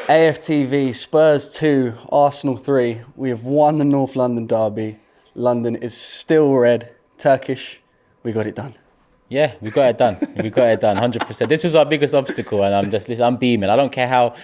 AFTV, Spurs 2, Arsenal 3. We have won the North London derby. London is still red. Turkish, we got it done. Yeah, we got it done. We got it done, 100%. This was our biggest obstacle, and I'm beaming. I don't care how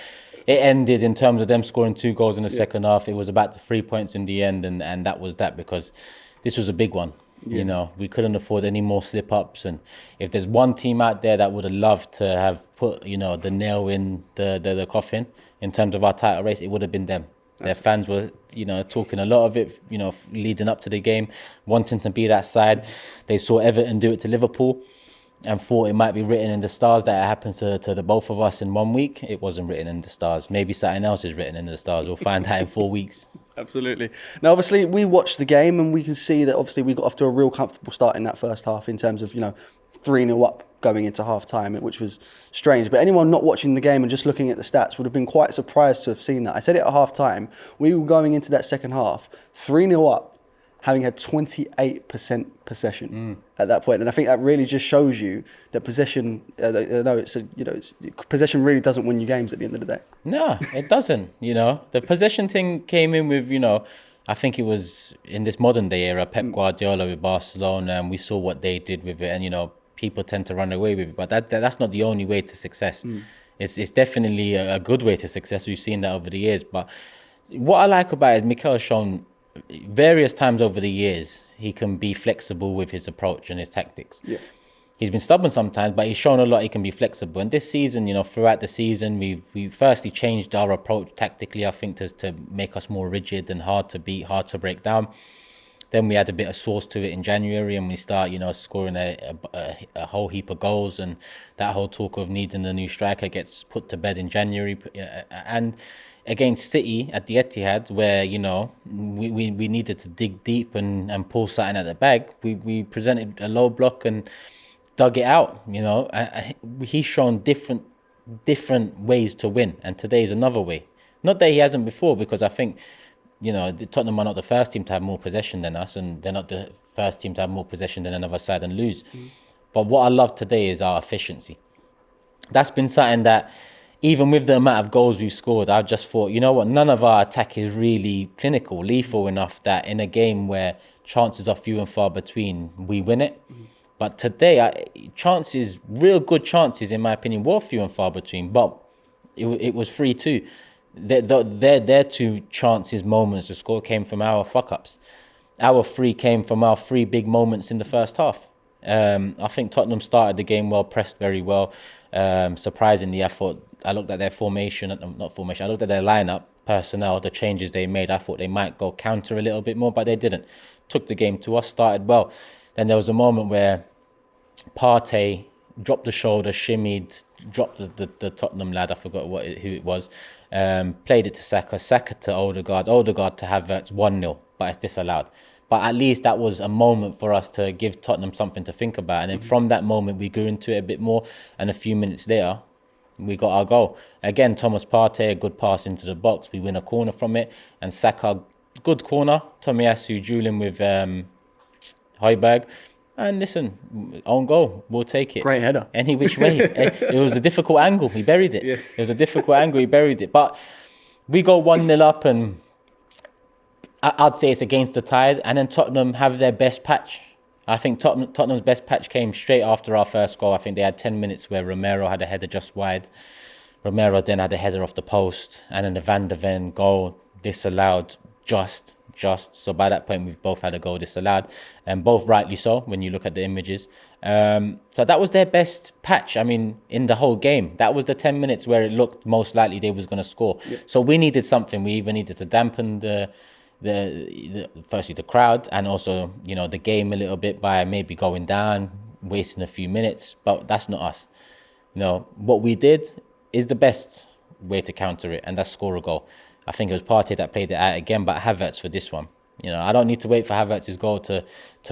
it ended in terms of them scoring 2 goals in the second half. It was about the 3 points in the end, and that was that, because this was a big one. Yeah. You know, we couldn't afford any more slip-ups, and if there's one team out there that would have loved to have put, you know, the nail in the coffin in terms of our title race, it would have been them. Their fans were, you know, talking a lot of it, you know, leading up to the game, wanting to be that side. They saw Everton do it to Liverpool and thought it might be written in the stars that it happens to the both of us in 1 week. It wasn't written in the stars. Maybe something else is written in the stars. We'll find out in 4 weeks. Absolutely. Now, obviously, we watched the game and we can see that obviously we got off to a real comfortable start in that first half in terms of, you know, 3-0 up going into half time, which was strange. But anyone not watching the game and just looking at the stats would have been quite surprised to have seen that. I said it at half time. We were going into that second half 3-0 up, having had 28% possession at that point. And I think that really just shows you that possession, possession really doesn't win you games at the end of the day. No, it doesn't. You know, the possession thing came in with, you know, I think it was in this modern day era, Pep Guardiola with Barcelona, and we saw what they did with it. And, you know, people tend to run away with it, but that's not the only way to success. It's definitely a good way to success. We've seen that over the years. But what I like about it is Mikel's shown various times over the years he can be flexible with his approach and his tactics. Yeah. He's been stubborn sometimes, but he's shown a lot he can be flexible. And this season, you know, throughout the season, we firstly changed our approach tactically, I think, to make us more rigid and hard to beat, hard to break down. Then we add a bit of sauce to it in January, and we start, you know, scoring a whole heap of goals, and that whole talk of needing a new striker gets put to bed in January. And against City at the Etihad, where, you know, we needed to dig deep and pull something out the bag, we presented a low block and dug it out. You know, he's shown different ways to win, and today's another way. Not that he hasn't before, because I think, you know, Tottenham are not the first team to have more possession than us, and they're not the first team to have more possession than another side and lose. But what I love today is our efficiency. That's been something that, even with the amount of goals we've scored, I've just thought, you know what, none of our attack is really clinical, lethal enough that in a game where chances are few and far between, we win it. But today, chances, real good chances, in my opinion, were few and far between, but it was 3-2. Their 2 chances, moments to score came from our fuck-ups. Our 3 came from our 3 big moments in the first half. I think Tottenham started the game well, pressed very well. Surprisingly, I looked at their I looked at their lineup, personnel, the changes they made. I thought they might go counter a little bit more, but they didn't. Took the game to us, started well. Then there was a moment where Partey dropped the shoulder, shimmied, dropped the Tottenham lad, I forgot who it was, played it to Saka to Odegaard to Havertz, 1-0, but it's disallowed. But at least that was a moment for us to give Tottenham something to think about. And then from that moment, we grew into it a bit more. And a few minutes later, we got our goal. Again, Thomas Partey, a good pass into the box. We win a corner from it. And Saka, good corner. Tomiyasu dueling with Højbjerg. And listen, own goal, we'll take it. Great header. Any which way. It was a difficult angle. He buried it. Yeah. It was a difficult angle. He buried it. But we go 1-0 up, and I'd say it's against the tide. And then Tottenham have their best patch. I think Tottenham's best patch came straight after our first goal. I think they had 10 minutes where Romero had a header just wide. Romero then had a header off the post. And then the Van de Ven goal disallowed just. So by that point, we've both had a goal disallowed, and both rightly so when you look at the images. So that was their best patch. I mean, in the whole game, that was the 10 minutes where it looked most likely they was going to score. Yeah. So we needed something. We even needed to dampen firstly the crowd, and also, you know, the game a little bit by maybe going down, wasting a few minutes. But that's not us. You know, what we did is the best way to counter it, and that's score a goal. I think it was Partey that played it out again, but Havertz for this one. You know, I don't need to wait for Havertz's goal to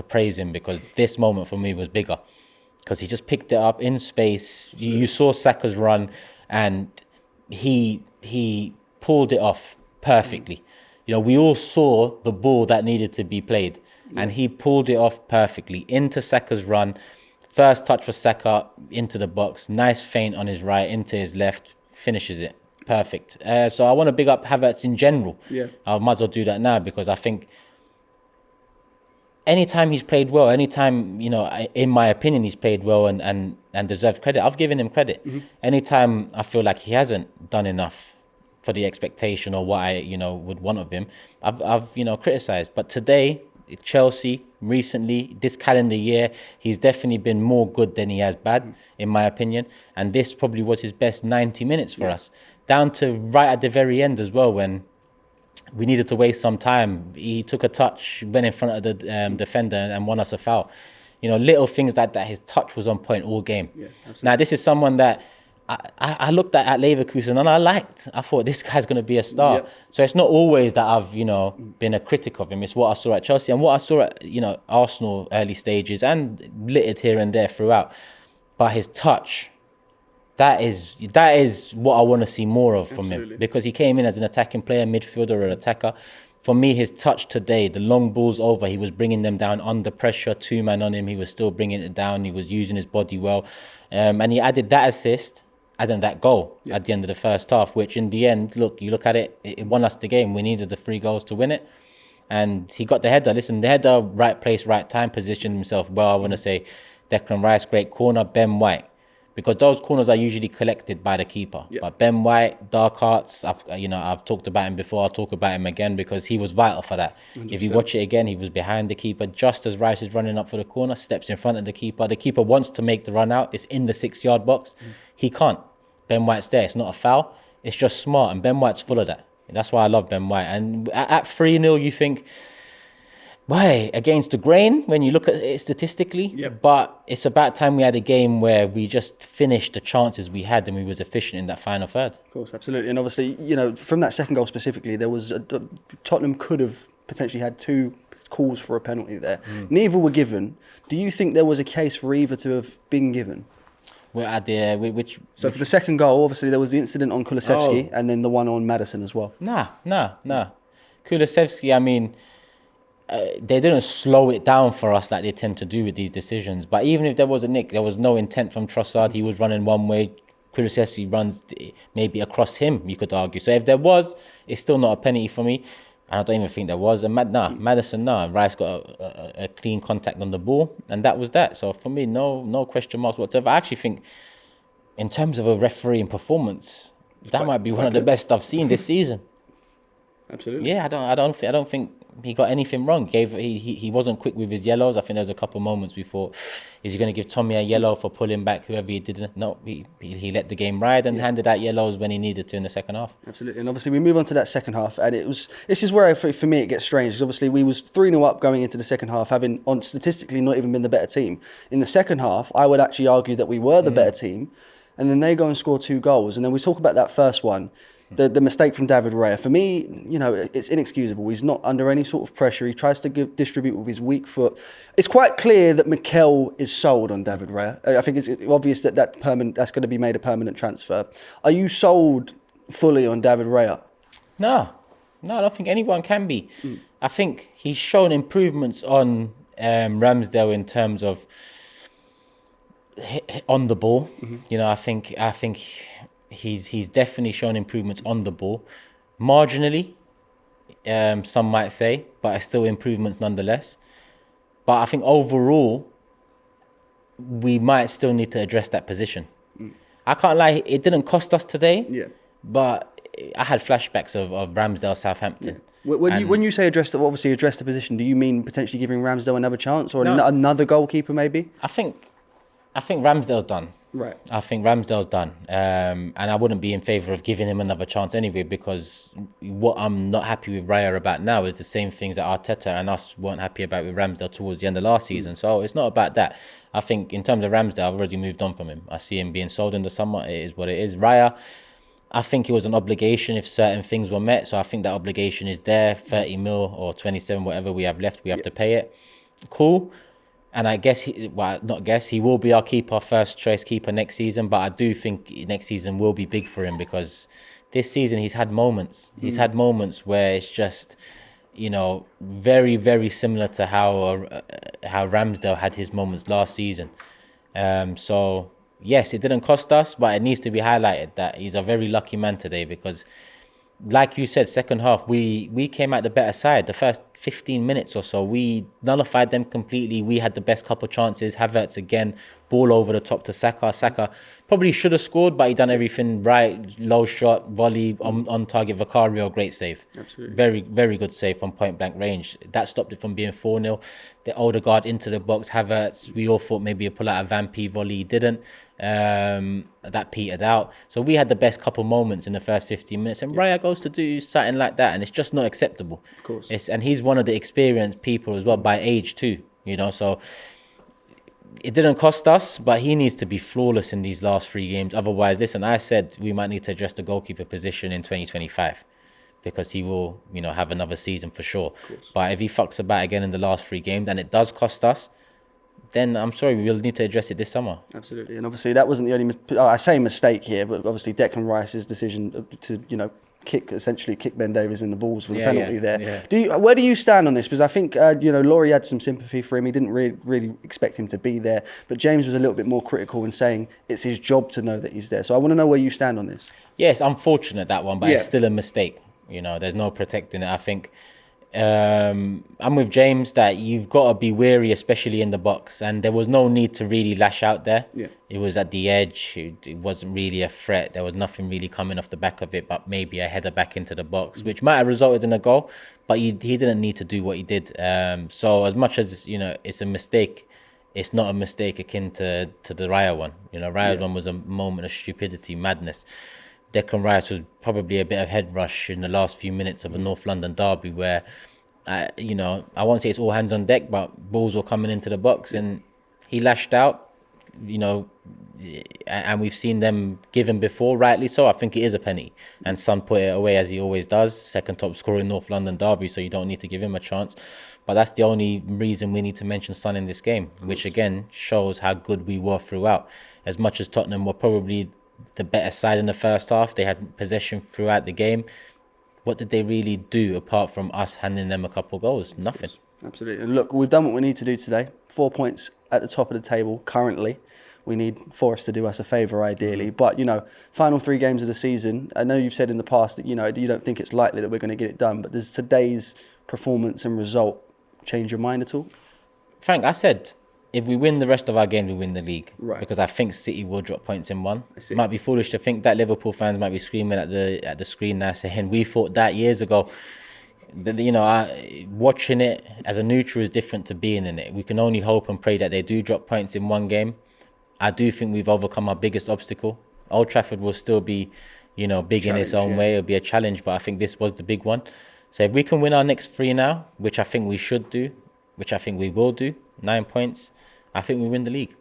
praise him, because this moment for me was bigger, because he just picked it up in space. You saw Saka's run, and he pulled it off perfectly. You know, we all saw the ball that needed to be played, and he pulled it off perfectly into Saka's run. First touch for Saka into the box, nice feint on his right, into his left, finishes it. Perfect. So I want to big up Havertz in general. Yeah. I might as well do that now because I think anytime he's played well, anytime, in my opinion, he's played well and deserves credit, I've given him credit. Anytime I feel like he hasn't done enough for the expectation or what I, would want of him, I've criticized. But today, Chelsea, recently, this calendar year, he's definitely been more good than he has bad, in my opinion. And this probably was his best 90 minutes for us. Down to right at the very end as well, when we needed to waste some time. He took a touch, went in front of the defender and won us a foul. Little things like that. His touch was on point all game. Yeah, absolutely. Now, this is someone that I looked at Leverkusen and I liked. I thought this guy's going to be a star. Yeah. So it's not always that I've, been a critic of him. It's what I saw at Chelsea and what I saw at, Arsenal early stages and littered here and there throughout. But his touch, that is what I want to see more of from him, because he came in as an attacking player, midfielder or attacker. For me, his touch today, the long balls over, he was bringing them down under pressure, 2-man on him. He was still bringing it down. He was using his body well. And he added that assist and then that goal at the end of the first half, which in the end, you look at it, it won us the game. We needed the 3 goals to win it. And he got the header. Listen, the header, right place, right time, positioned himself well. I want to say Declan Rice, great corner, Ben White. Because those corners are usually collected by the keeper. Yeah. But Ben White, dark arts, I've talked about him before. I'll talk about him again because he was vital for that. 100%. If you watch it again, he was behind the keeper just as Rice is running up for the corner, steps in front of the keeper. The keeper wants to make the run out. It's in the 6-yard box. He can't. Ben White's there. It's not a foul. It's just smart. And Ben White's full of that. That's why I love Ben White. And at 3-0, you think, why, against the grain when you look at it statistically. Yep. But it's about time we had a game where we just finished the chances we had and we was efficient in that final third. Of course, absolutely. And obviously, from that second goal specifically, there was Tottenham could have potentially had 2 calls for a penalty there. Neither were given. Do you think there was a case for either to have been given? We're at the for the second goal, obviously there was the incident on Kulusevski and then the one on Maddison as well. Nah. Kulusevski, I mean, they didn't slow it down for us like they tend to do with these decisions. But even if there was a nick, there was no intent from Trossard. He was running one way. Kulusevski runs maybe across him, you could argue. So if there was, it's still not a penalty for me. And I don't even think there was. And Maddison, Rice got a clean contact on the ball. And that was that. So for me, no question marks whatsoever. I actually think in terms of a refereeing performance, that might be one of the best I've seen this season. Absolutely. Yeah, I don't think he got anything wrong. He wasn't quick with his yellows. I think there was a couple of moments we thought, is he going to give Tommy a yellow for pulling back whoever he didn't? No, he let the game ride and handed out yellows when he needed to in the second half. Absolutely. And obviously we move on to that second half, and this is where for me it gets strange, because obviously we was 3-0 up going into the second half, having statistically not even been the better team. In the second half, I would actually argue that we were the better team, and then they go and score 2 goals, and then we talk about that first one. The mistake from David Raya, for me, it's inexcusable. He's not under any sort of pressure. He tries to distribute with his weak foot. It's quite clear that Mikel is sold on David Raya. I think it's obvious that that's going to be made a permanent transfer. Are you sold fully on David Raya? No, I don't think anyone can be. I think he's shown improvements on Ramsdale in terms of on the ball. I think he's definitely shown improvements on the ball, marginally, some might say, but it's still improvements nonetheless. But I think overall, we might still need to address that position. I can't lie, it didn't cost us today, but I had flashbacks of Ramsdale, Southampton. When you say address the position, do you mean potentially giving Ramsdale another chance or another goalkeeper maybe? I think Ramsdale's done. Right. I think Ramsdale's done. And I wouldn't be in favour of giving him another chance anyway, because what I'm not happy with Raya about now is the same things that Arteta and us weren't happy about with Ramsdale towards the end of last season. So it's not about that. I think in terms of Ramsdale, I've already moved on from him. I see him being sold in the summer. It is what it is. Raya, I think it was an obligation if certain things were met. So I think that obligation is there. 30 mil or 27, whatever we have left, we have to pay it. Cool. And I guess, he will be our first choice keeper next season. But I do think next season will be big for him, because this season he's had moments. He's had moments where it's just, very, very similar to how Ramsdale had his moments last season. So yes, it didn't cost us, but it needs to be highlighted that he's a very lucky man today because, like you said, second half, we came out the better side. The first 15 minutes or so, we nullified them completely. We had the best couple chances. Havertz again, ball over the top to Saka. Saka probably should have scored, but he done everything right. Low shot, volley, on target. Vicario, great save. Absolutely. Very, very good save from point blank range. That stopped it from being 4-0. The Odegaard into the box. Havertz, we all thought maybe he'd pull out a Van P volley. He didn't. That petered out. So we had the best couple moments in the first 15 minutes, and Raya goes to do something like that, and it's just not acceptable. Of course. And he's one of the experienced people as well by age too, so it didn't cost us, but he needs to be flawless in these last 3 games. Otherwise, listen, I said we might need to address the goalkeeper position in 2025 because he will, have another season for sure. But if he fucks about again in the last 3 games and it does cost us, then I'm sorry, we will need to address it this summer. Absolutely. And obviously that wasn't the only, I say mistake here, but obviously Declan Rice's decision to, essentially kick Ben Davies in the balls for the penalty there. Yeah. Where do you stand on this? Because I think, Laurie had some sympathy for him. He didn't really expect him to be there. But James was a little bit more critical in saying it's his job to know that he's there. So I want to know where you stand on this. Yeah, it's unfortunate, that one, but it's still a mistake. There's no protecting it. I think I'm with James that you've got to be wary, especially in the box. And there was no need to really lash out there. Yeah. It was at the edge. It wasn't really a threat. There was nothing really coming off the back of it, but maybe a header back into the box, which might have resulted in a goal. But he didn't need to do what he did. So as much as, it's a mistake, it's not a mistake akin to the Raya one. Raya's one was a moment of stupidity, madness. Declan Rice was probably a bit of head rush in the last few minutes of a North London derby where, I won't say it's all hands on deck, but balls were coming into the box and he lashed out, and we've seen them given before, rightly so. I think it is a penny. And Son put it away as he always does. Second top scorer in North London derby, so you don't need to give him a chance. But that's the only reason we need to mention Son in this game, which again shows how good we were throughout. As much as Tottenham were probably the better side in the first half, they had possession throughout the game. What did they really do apart from us handing them a couple of goals? Nothing. Absolutely. And look, we've done what we need to do today. 4 points at the top of the table currently. We need Forest to do us a favour, ideally. But, final 3 games of the season, I know you've said in the past that, you don't think it's likely that we're going to get it done. But does today's performance and result change your mind at all? Frank, I said if we win the rest of our games, we win the league. Right. Because I think City will drop points in one. It might be foolish to think that. Liverpool fans might be screaming at the screen now saying, we thought that years ago. Watching it as a neutral is different to being in it. We can only hope and pray that they do drop points in one game. I do think we've overcome our biggest obstacle. Old Trafford will still be, big in its own way. It'll be a challenge, but I think this was the big one. So if we can win our next 3 now, which I think we should do, which I think we will do, 9 points, I think we win the league.